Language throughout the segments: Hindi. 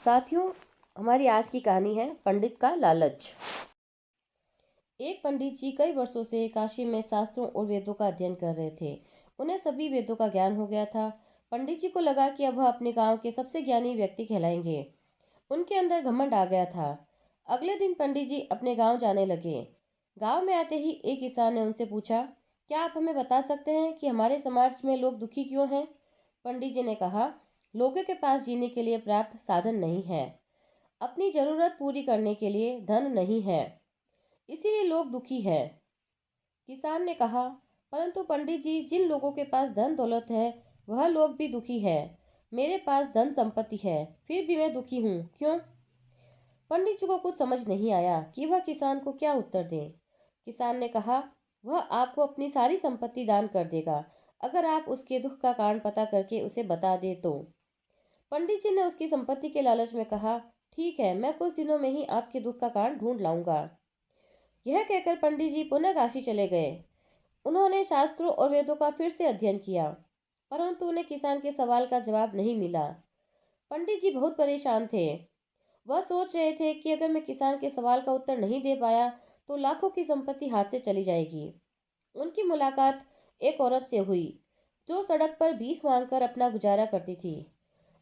साथियों, हमारी आज की कहानी है पंडित का लालच। एक पंडित जी कई वर्षों से काशी में शास्त्रों और वेदों का अध्ययन कर रहे थे। उन्हें सभी वेदों का ज्ञान हो गया था। पंडित जी को लगा कि अब वह अपने गांव के सबसे ज्ञानी व्यक्ति कहलाएंगे। उनके अंदर घमंड आ गया था। अगले दिन पंडित जी अपने गांव जाने लगे। गांव में आते ही एक किसान ने उनसे पूछा, क्या आप हमें बता सकते हैं कि हमारे समाज में लोग दुखी क्यों हैं? पंडित जी ने कहा, लोगों के पास जीने के लिए पर्याप्त साधन नहीं है। अपनी जरूरत पूरी करने के लिए धन नहीं है, इसीलिए लोग दुखी हैं। किसान ने कहा, परंतु पंडित जी, जिन लोगों के पास धन दौलत है वह लोग भी दुखी है। मेरे पास धन संपत्ति है, फिर भी मैं दुखी हूँ, क्यों? पंडित जी को कुछ समझ नहीं आया कि वह किसान को क्या उत्तर दें। किसान ने कहा, वह आपको अपनी सारी संपत्ति दान कर देगा, अगर आप उसके दुख का कारण पता करके उसे बता दे तो। पंडित जी ने उसकी संपत्ति के लालच में कहा, ठीक है, मैं कुछ दिनों में ही आपके दुख का कारण ढूंढ लाऊंगा। यह कहकर पंडित जी पुनः काशी चले गए। उन्होंने शास्त्रों और वेदों का फिर से अध्ययन किया, परंतु उन्हें किसान के सवाल का जवाब नहीं मिला। पंडित जी बहुत परेशान थे। वह सोच रहे थे कि अगर मैं किसान के सवाल का उत्तर नहीं दे पाया तो लाखों की संपत्ति हाथ से चली जाएगी। उनकी मुलाकात एक औरत से हुई जो सड़क पर भीख मांगकर अपना गुजारा करती थी।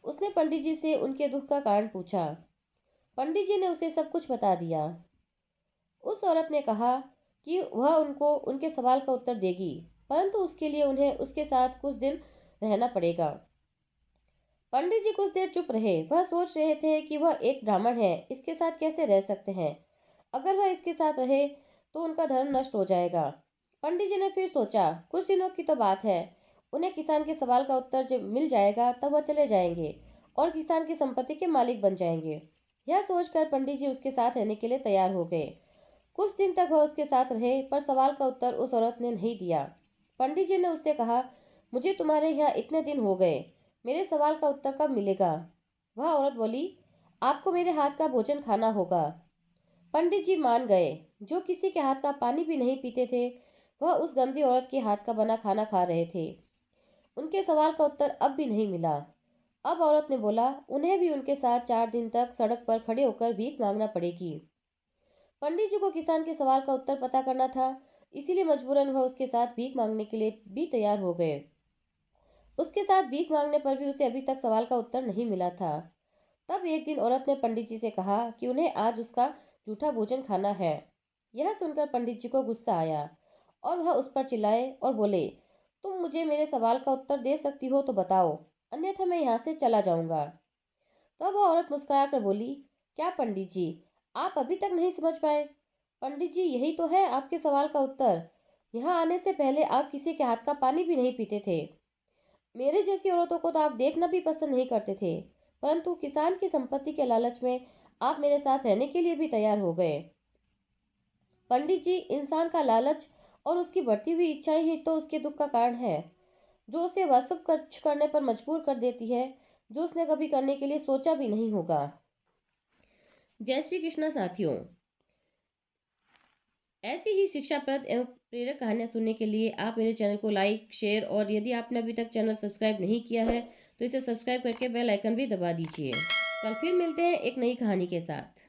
उसने पंडित जी से उनके दुख का कारण पूछा। पंडित जी ने उसे सब कुछ बता दिया। उस औरत ने कहा कि वह उनको उनके सवाल का उत्तर देगी, परंतु उसके लिए उन्हें उसके साथ कुछ दिन रहना पड़ेगा। पंडित जी कुछ देर चुप रहे। वह सोच रहे थे कि वह एक ब्राह्मण है, इसके साथ कैसे रह सकते हैं। अगर वह इसके साथ रहे तो उनका धर्म नष्ट हो जाएगा। पंडित जी ने फिर सोचा, कुछ दिनों की तो बात है, उन्हें किसान के सवाल का उत्तर जब मिल जाएगा तब वह चले जाएंगे और किसान की संपत्ति के मालिक बन जाएंगे। यह सोचकर पंडित जी उसके साथ रहने के लिए तैयार हो गए। कुछ दिन तक वह उसके साथ रहे, पर सवाल का उत्तर उस औरत ने नहीं दिया। पंडित जी ने उससे कहा, मुझे तुम्हारे यहाँ इतने दिन हो गए, मेरे सवाल का उत्तर कब मिलेगा? वह औरत बोली, आपको मेरे हाथ का भोजन खाना होगा। पंडित जी मान गए। जो किसी के हाथ का पानी भी नहीं पीते थे, वह उस गंदी औरत के हाथ का बना खाना खा रहे थे। उनके सवाल का उत्तर अब भी नहीं मिला। अब औरत ने बोला, उन्हें भी उनके साथ 4 दिन तक सड़क पर खड़े होकर भीख मांगना पड़ेगी। पंडित जी को किसान के सवाल का उत्तर पता करना था, इसीलिए मजबूरन वह उसके साथ भीख मांगने के लिए भी तैयार हो गए। उसके साथ भीख मांगने पर भी उसे अभी तक सवाल का उत्तर नहीं मिला था। तब एक दिन औरत ने पंडित जी से कहा कि उन्हें आज उसका जूठा भोजन खाना है। यह सुनकर पंडित जी को गुस्सा आया और वह उस पर चिल्लाए और बोले, तुम मुझे मेरे सवाल का उत्तर दे सकती हो तो बताओ, अन्यथा मैं यहाँ से चला जाऊंगा। तब वह औरत मुस्कुरा कर बोली, क्या पंडित जी, आप अभी तक नहीं समझ पाए? पंडित जी, यही तो है आपके सवाल का उत्तर। यहाँ आने से पहले आप किसी के हाथ का पानी भी नहीं पीते थे। मेरे जैसी औरतों को तो आप देखना भी पसंद नहीं करते थे, परंतु किसान की संपत्ति के लालच में आप मेरे साथ रहने के लिए भी तैयार हो गए। पंडित जी, इंसान का लालच और उसकी बढ़ती हुई इच्छाएं ही तो उसके दुख का कारण है, जो उसे वह सब खर्च करने पर मजबूर कर देती है जो उसने कभी करने के लिए सोचा भी नहीं होगा। जय श्री कृष्णा साथियों। ऐसी ही शिक्षाप्रद एवं प्रेरक कहानियाँ सुनने के लिए आप मेरे चैनल को लाइक, शेयर और यदि आपने अभी तक चैनल सब्सक्राइब नहीं किया है तो इसे सब्सक्राइब करके बेल आइकन भी दबा दीजिए। कल फिर मिलते हैं एक नई कहानी के साथ।